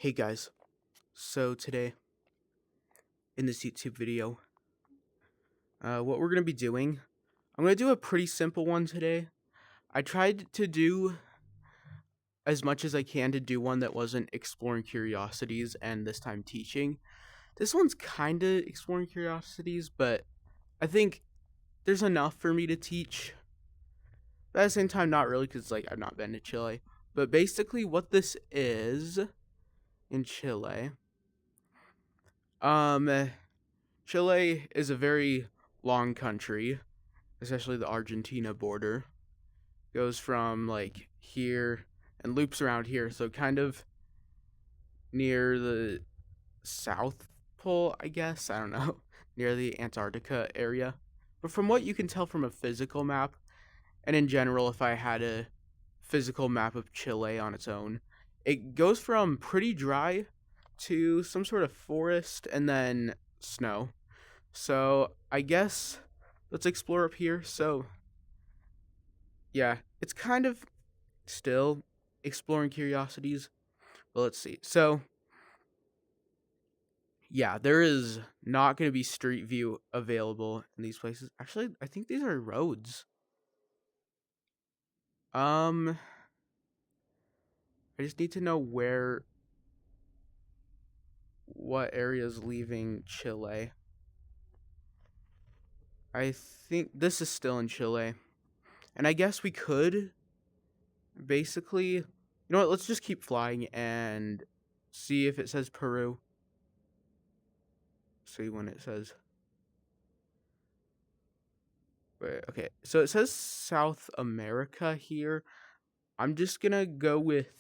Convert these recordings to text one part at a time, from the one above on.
Hey guys, so today in this YouTube video, what we're going to be doing, I'm going to do a pretty simple one today. I tried to do as much as I can to do one that wasn't exploring curiosities and this time teaching. This one's kind of exploring curiosities, but I think there's enough for me to teach. But at the same time, not really, because I've not been to Chile. But basically what this is in Chile, um, Chile is a very long country, especially the Argentina border. Goes from here and loops around here, so kind of near the South Pole, I guess. I don't know, near the Antarctica area. But from what you can tell from a physical map, and in general, if I had a physical map of Chile on its own, it goes from pretty dry to some sort of forest and then snow. So I guess let's explore up here. So yeah, it's kind of still exploring curiosities, but let's see. So yeah, there is not going to be street view available in these places. Actually, I think these are roads. Um, I just need to know what area is leaving Chile. I think this is still in Chile. And I guess we could basically, you know what, let's just keep flying and see if it says Peru. See when it says. Wait, okay, so it says South America here. I'm just gonna go with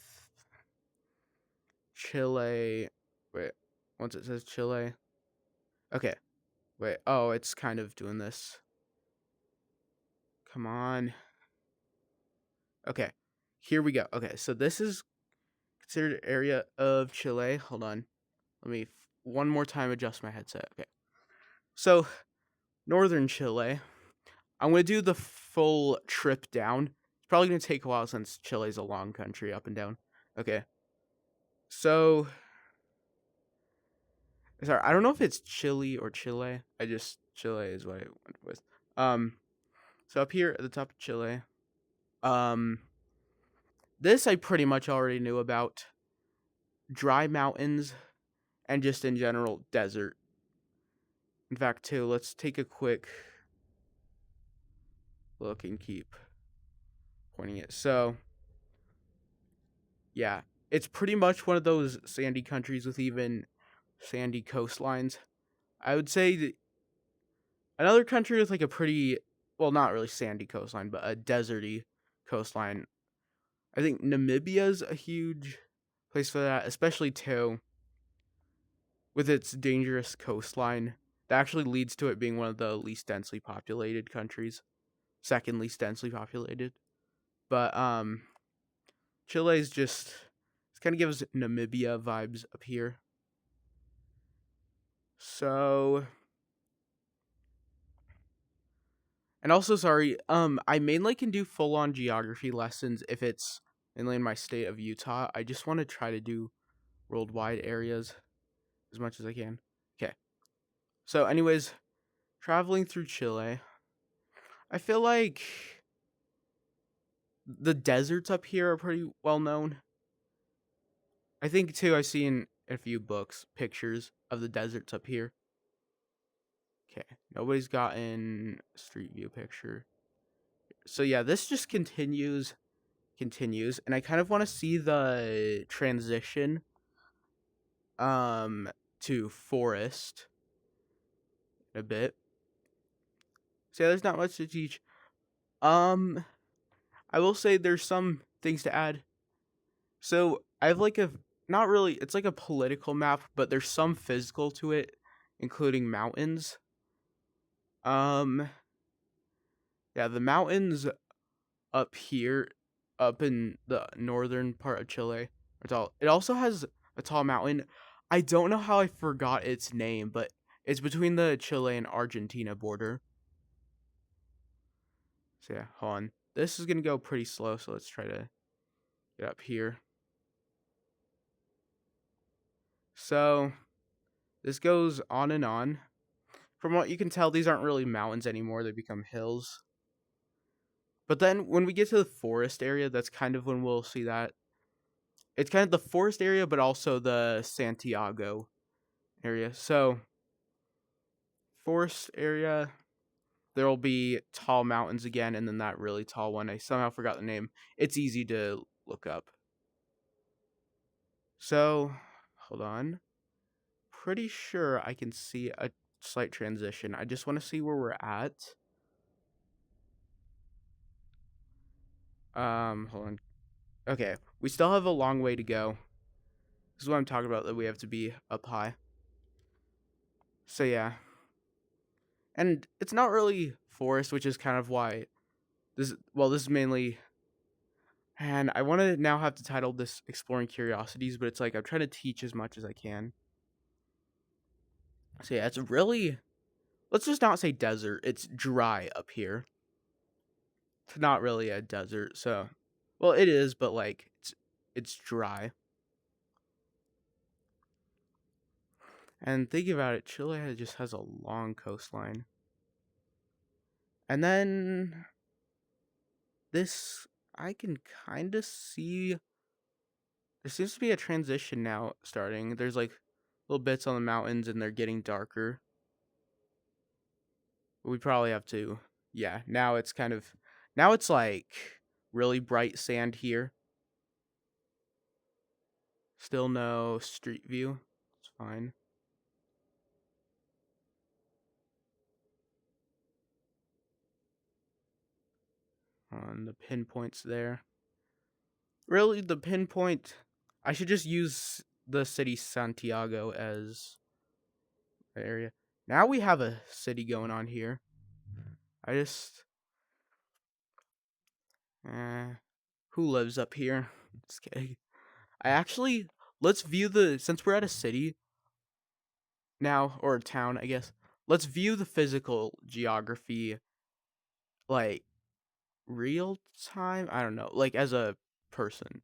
Chile. Wait, once it says Chile. Okay, wait. Oh, it's kind of doing this. Come on. Okay, here we go. Okay, so this is considered area of Chile. Hold on. Let me one more time adjust my headset. Okay. So, northern Chile. I'm going to do the full trip down. It's probably going to take a while since Chile's a long country up and down. Okay. So, sorry, I don't know if it's Chile or Chile. Chile is what I went with. So up here at the top of Chile, um, this I pretty much already knew about. Dry mountains and just in general desert. In fact, too, let's take a quick look and keep pointing it. So, yeah, it's pretty much one of those sandy countries with even sandy coastlines. I would say that another country with a pretty, well, not really sandy coastline, but a deserty coastline. I think Namibia's a huge place for that, especially too with its dangerous coastline. That actually leads to it being one of the least densely populated countries, second least densely populated. But Chile's just it kind of gives Namibia vibes up here. So, and also sorry, I mainly can do full on geography lessons if it's mainly in my state of Utah. I just want to try to do worldwide areas as much as I can. Okay. So anyways, traveling through Chile, I feel like the deserts up here are pretty well known. I think too I've seen a few books pictures of the deserts up here. Okay. Nobody's gotten a street view picture. So yeah, this just continues, and I kind of want to see the transition to forest a bit. So yeah, there's not much to teach. Um I will say there's some things to add. So I have a not really, it's like a political map, but there's some physical to it, including mountains. Um yeah, the mountains up here, up in the northern part of Chile, are tall. It also has a tall mountain. I don't know how I forgot its name, but it's between the Chile and Argentina border. So yeah, hold on. This is gonna go pretty slow, so let's try to get up here. So this goes on and on. From what you can tell, these aren't really mountains anymore, they become hills. But then when we get to the forest area, that's kind of when we'll see that. It's kind of the forest area, but also the Santiago area. So, forest area, there will be tall mountains again, and then that really tall one. I somehow forgot the name. It's easy to look up. So, hold on. Pretty sure I can see a slight transition. I just want to see where we're at. Hold on. Okay, we still have a long way to go. This is what I'm talking about, that we have to be up high. So yeah. And it's not really forest, which is kind of why this is mainly, and I want to now have to title this Exploring Curiosities, but it's like I'm trying to teach as much as I can. So yeah, it's really, let's just not say desert. It's dry up here. It's not really a desert, so well it is, but like it's dry. And thinking about it, Chile just has a long coastline. And then this, I can kind of see, there seems to be a transition now starting. There's like little bits on the mountains and they're getting darker. We probably have to, yeah, now it's kind of, now it's like really bright sand here. Still no street view. It's fine. On the pinpoints there. Really, the pinpoint, I should just use the city Santiago as the area. Now we have a city going on here. I just, who lives up here? Just kidding. I actually, let's view since we're at a city now, or a town, I guess, let's view the physical geography, like, real time? I don't know, like, as a person,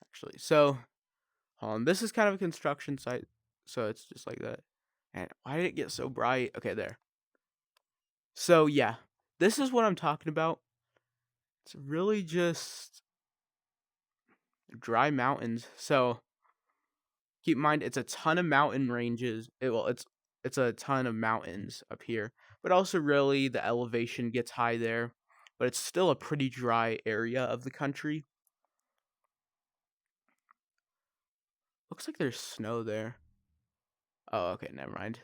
actually. So, this is kind of a construction site, so it's just like that. And why did it get so bright? Okay, there. So, yeah, this is what I'm talking about. It's really just dry mountains. So, keep in mind, it's a ton of mountain ranges. It's a ton of mountains up here, but also really the elevation gets high there. But it's still a pretty dry area of the country. Looks like there's snow there. Oh, okay, never mind.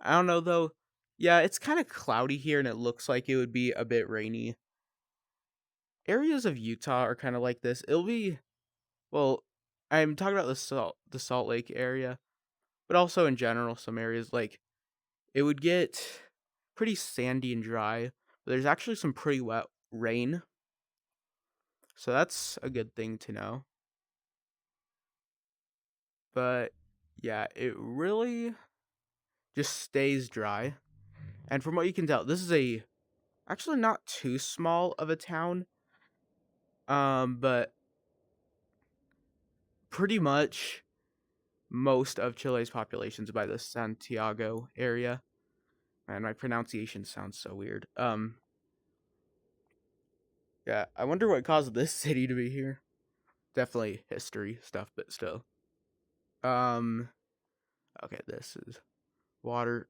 I don't know though. Yeah, it's kind of cloudy here, and it looks like it would be a bit rainy. Areas of Utah are kind of like this. It'll be, well, I'm talking about the Salt Lake area, but also in general, some areas like it would get pretty sandy and dry, but there's actually some pretty wet rain. So that's a good thing to know. But yeah, it really just stays dry. And from what you can tell, this is actually not too small of a town. But pretty much most of Chile's population is by the Santiago area. And my pronunciation sounds so weird. Yeah, I wonder what caused this city to be here. Definitely history stuff, but still. Um, okay, this is water.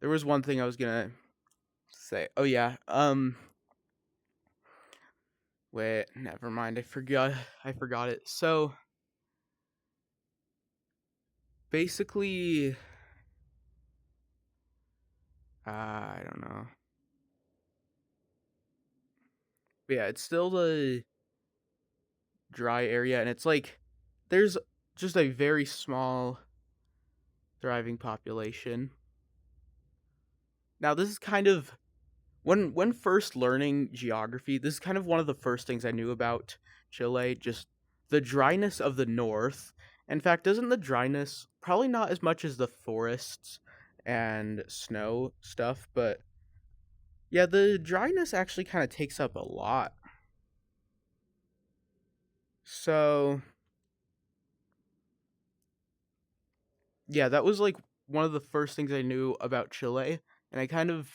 There was one thing I was gonna say. Oh yeah. Wait, never mind. I forgot. I forgot it. So basically, I don't know. But yeah, it's still the dry area, and it's like there's just a very small thriving population. Now, this is kind of when first learning geography, this is kind of one of the first things I knew about Chile, just the dryness of the north. In fact, isn't the dryness probably not as much as the forests and snow stuff, but yeah, the dryness actually kind of takes up a lot. So, yeah, that was like one of the first things I knew about Chile, and I kind of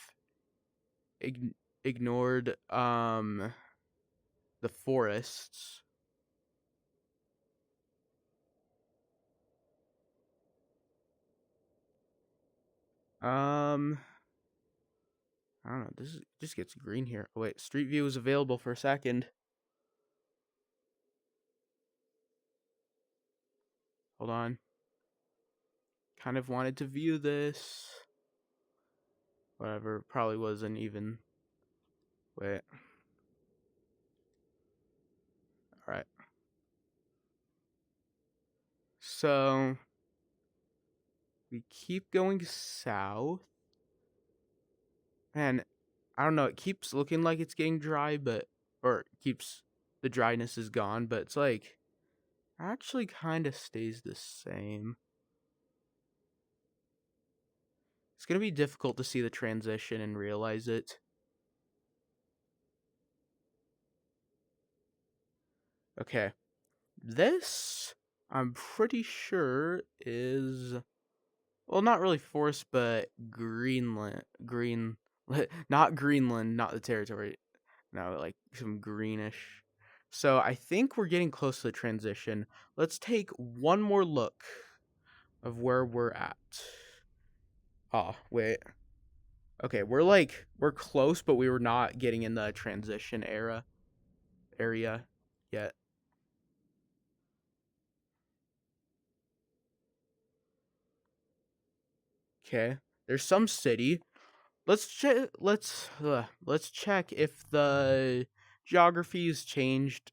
ign- ignored the forests. Um, I don't know. This just gets green here. Oh, wait, Street View is available for a second. Hold on. Kind of wanted to view this. Whatever. Probably wasn't even. Wait. All right. So we keep going south, and I don't know. It keeps looking like it's getting dry, but or it keeps the dryness is gone, but it's like actually kind of stays the same. It's gonna be difficult to see the transition and realize it. Okay, this I'm pretty sure is well, not really forest, but Greenland. Not Greenland, not the territory. No, like some greenish. So I think we're getting close to the transition. Let's take one more look of where we're at. Oh, wait. Okay, we're close, but we were not getting in the transition area yet. Okay. There's some city. Let's check if the geography's changed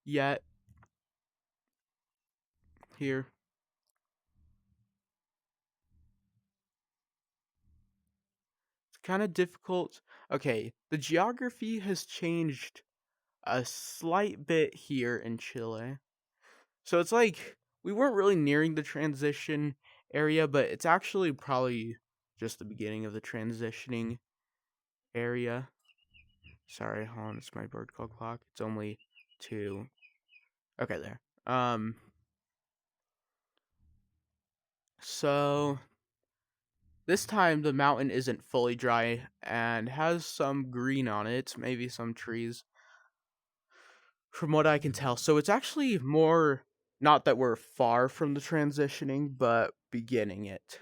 yet here. It's kind of difficult. Okay, the geography has changed a slight bit here in Chile. So it's like we weren't really nearing the transition area, but it's actually probably just the beginning of the transitioning area. Sorry, hold on, it's my bird call clock. It's only 2. Okay, there. So this time the mountain isn't fully dry and has some green on it, maybe some trees, from what I can tell. So it's actually more not that we're far from the transitioning, but beginning it.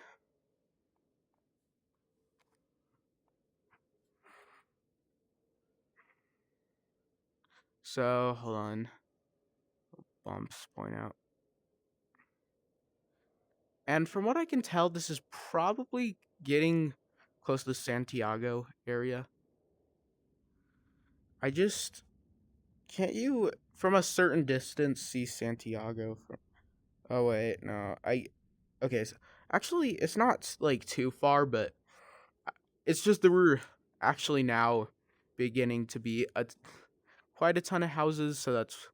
So hold on. Bumps point out. And from what I can tell, this is probably getting close to the Santiago area. I just can't you from a certain distance see Santiago from Oh wait, no. Okay, so actually it's not like too far, but it's just that we're actually now beginning to be quite a ton of houses, so that's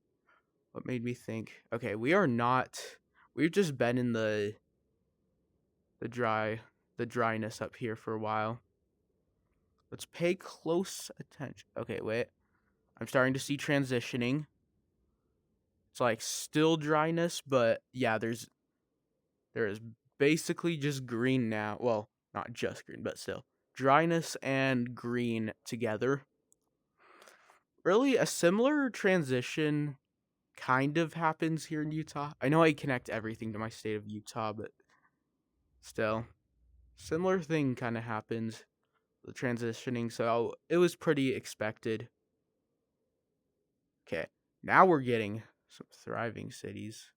what made me think. Okay, we are not we've just been in the dry the dryness up here for a while. Let's pay close attention. Okay, wait. I'm starting to see transitioning. It's like still dryness, but yeah, there is basically just green now. Well, not just green, but still. Dryness and green together. Really, a similar transition kind of happens here in Utah. I know I connect everything to my state of Utah, but still. Similar thing kind of happens. The transitioning, so it was pretty expected. Okay, now we're getting some thriving cities.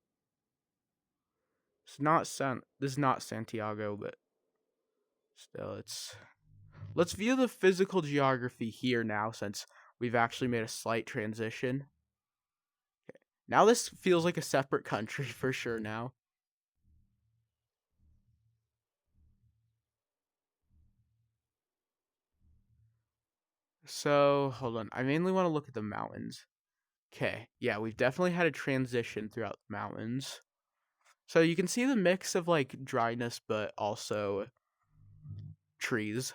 This is not Santiago, but still it's let's view the physical geography here now since we've actually made a slight transition. Now this feels like a separate country for sure now. So, hold on. I mainly want to look at the mountains. Okay, yeah, we've definitely had a transition throughout the mountains. So you can see the mix of like dryness but also trees.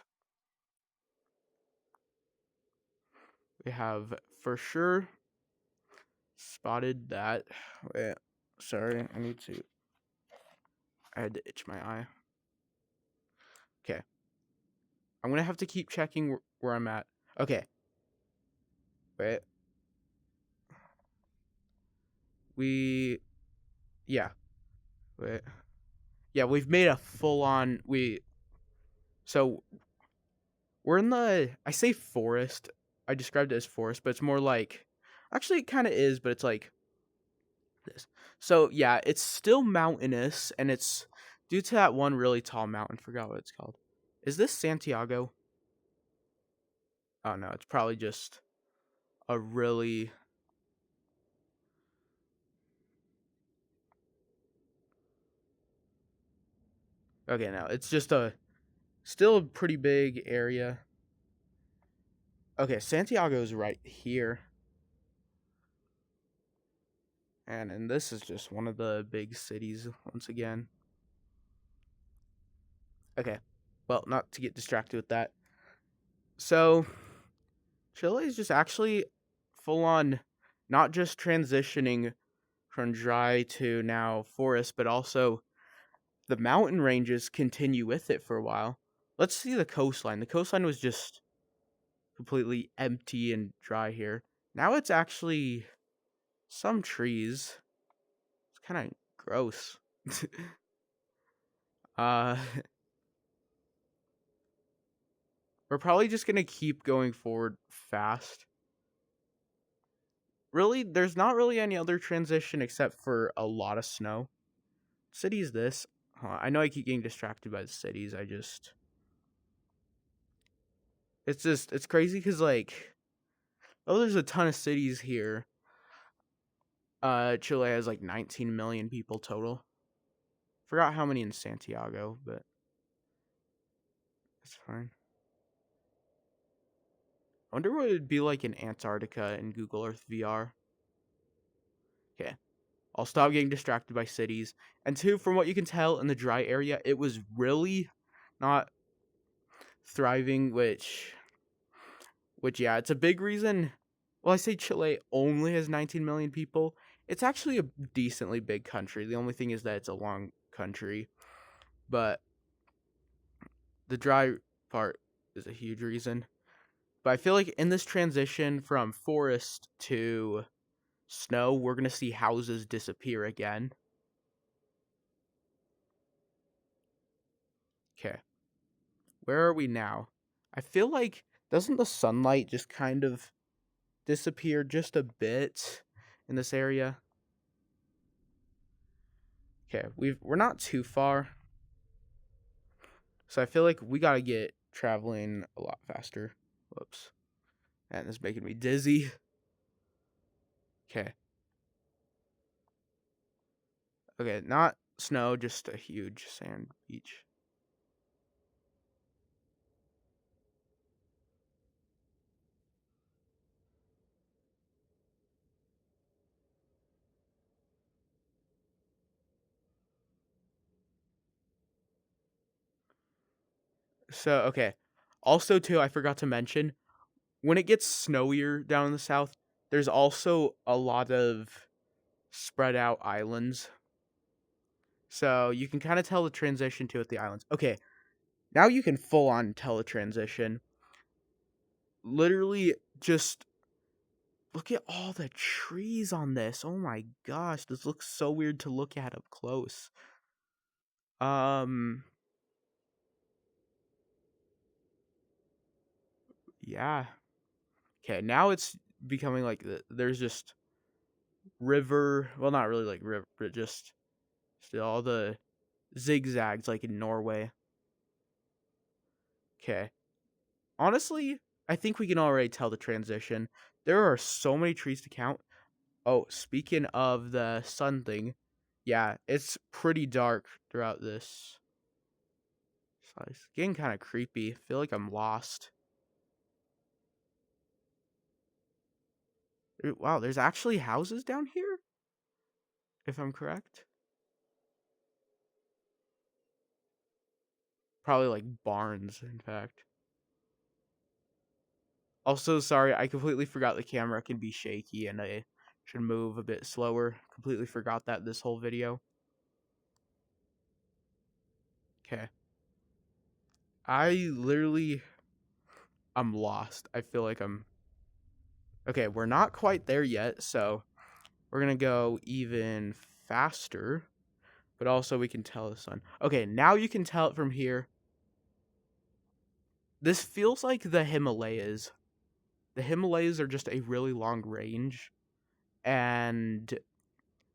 We have for sure spotted that. Wait, sorry, I had to itch my eye. Okay. I'm gonna have to keep checking where I'm at. Okay. Wait. We, yeah. Wait. Yeah, we've made a full on, so we're in I say forest. I described it as forest, but it's more like, actually it kind of is, but it's like this. So yeah, it's still mountainous, and it's due to that one really tall mountain. Forgot what it's called. Is this Santiago? Oh no, it's probably just a really, okay, no, it's just a still a pretty big area. Okay, Santiago's right here. And this is just one of the big cities once again. Okay. Well, not to get distracted with that. So, Chile is just actually full on not just transitioning from dry to now forest, but also the mountain ranges continue with it for a while. Let's see the coastline. The coastline was just completely empty and dry here. Now it's actually some trees. It's kind of gross. uh we're probably just going to keep going forward fast. Really, there's not really any other transition except for a lot of snow. Cities this. I know I keep getting distracted by the cities. It's crazy cuz like oh, there's a ton of cities here. Chile has like 19 million people total. Forgot how many in Santiago, but it's fine. I wonder what it'd be like in Antarctica in Google Earth VR. Okay. I'll stop getting distracted by cities. And two, from what you can tell in the dry area, it was really not thriving, which yeah, it's a big reason. Well, I say Chile only has 19 million people. It's actually a decently big country. The only thing is that it's a long country, but the dry part is a huge reason. But I feel like in this transition from forest to snow, we're going to see houses disappear again. Okay. Where are we now? I feel like doesn't the sunlight just kind of disappear just a bit in this area? Okay, we're not too far. So I feel like we gotta get traveling a lot faster. Whoops. And it's making me dizzy. Okay. Okay, not snow, just a huge sand beach. So, okay. Also, too, I forgot to mention, when it gets snowier down in the south, there's also a lot of spread out islands. So you can kind of tell the transition to at the islands. Okay, now you can full on tell the transition. Literally, just look at all the trees on this. Oh my gosh, this looks so weird to look at up close. Um, yeah. Okay, now it's becoming like there's just river. Well, not really like river, but just still all the zigzags like in Norway. Okay. Honestly, I think we can already tell the transition. There are so many trees to count. Oh, speaking of the sun thing, yeah, it's pretty dark throughout this. So it's getting kind of creepy. I feel like I'm lost. Wow, there's actually houses down here, if I'm correct. Probably like barns, in fact. Also, sorry, I completely forgot the camera can be shaky in a Should move a bit slower. Completely forgot that this whole video. Okay. I'm lost. I feel like I'm... Okay, we're not quite there yet, so we're gonna go even faster. But also we can tell the sun. Okay, now you can tell it from here. This feels like the Himalayas. The Himalayas are just a really long range. And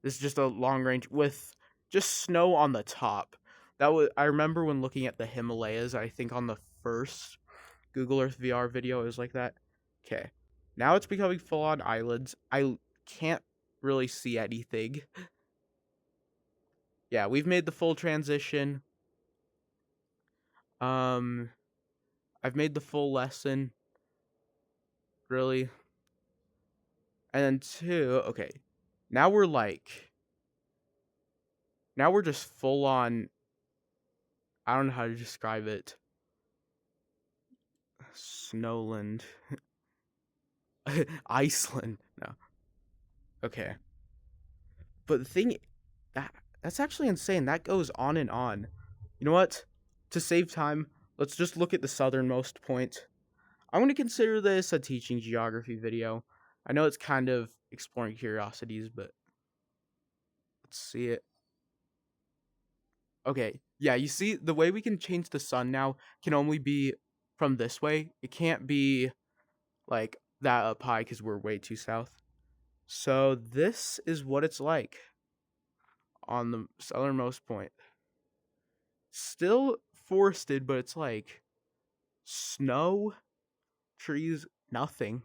this is just a long range with just snow on the top. I remember when looking at the Himalayas, I think on the first Google Earth VR video, it was like that. Okay. Now it's becoming full on islands. I can't really see anything. Yeah, we've made the full transition. I've made the full lesson. Really. And then two, okay. Now we're just full on, I don't know how to describe it. Snowland. Iceland. No. Okay. But the thing that that's actually insane. That goes on and on. You know what? To save time, let's just look at the southernmost point. I'm going to consider this a teaching geography video. I know it's kind of exploring curiosities, but let's see it. Okay. Yeah, you see the way we can change the sun now can only be from this way. It can't be like that up high because we're way too south. So this is what it's like on the southernmost point. Still forested, but it's like snow, trees, nothing.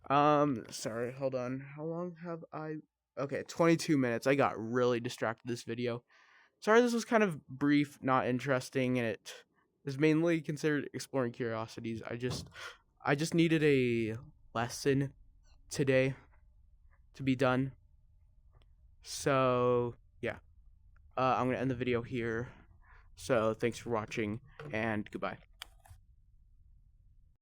Sorry, hold on. How long have I... Okay, 22 minutes. I got really distracted this video. Sorry, this was kind of brief, not interesting, and it is mainly considered exploring curiosities. I just needed a lesson today to be done. So, yeah. I'm going to end the video here. So, thanks for watching, and goodbye.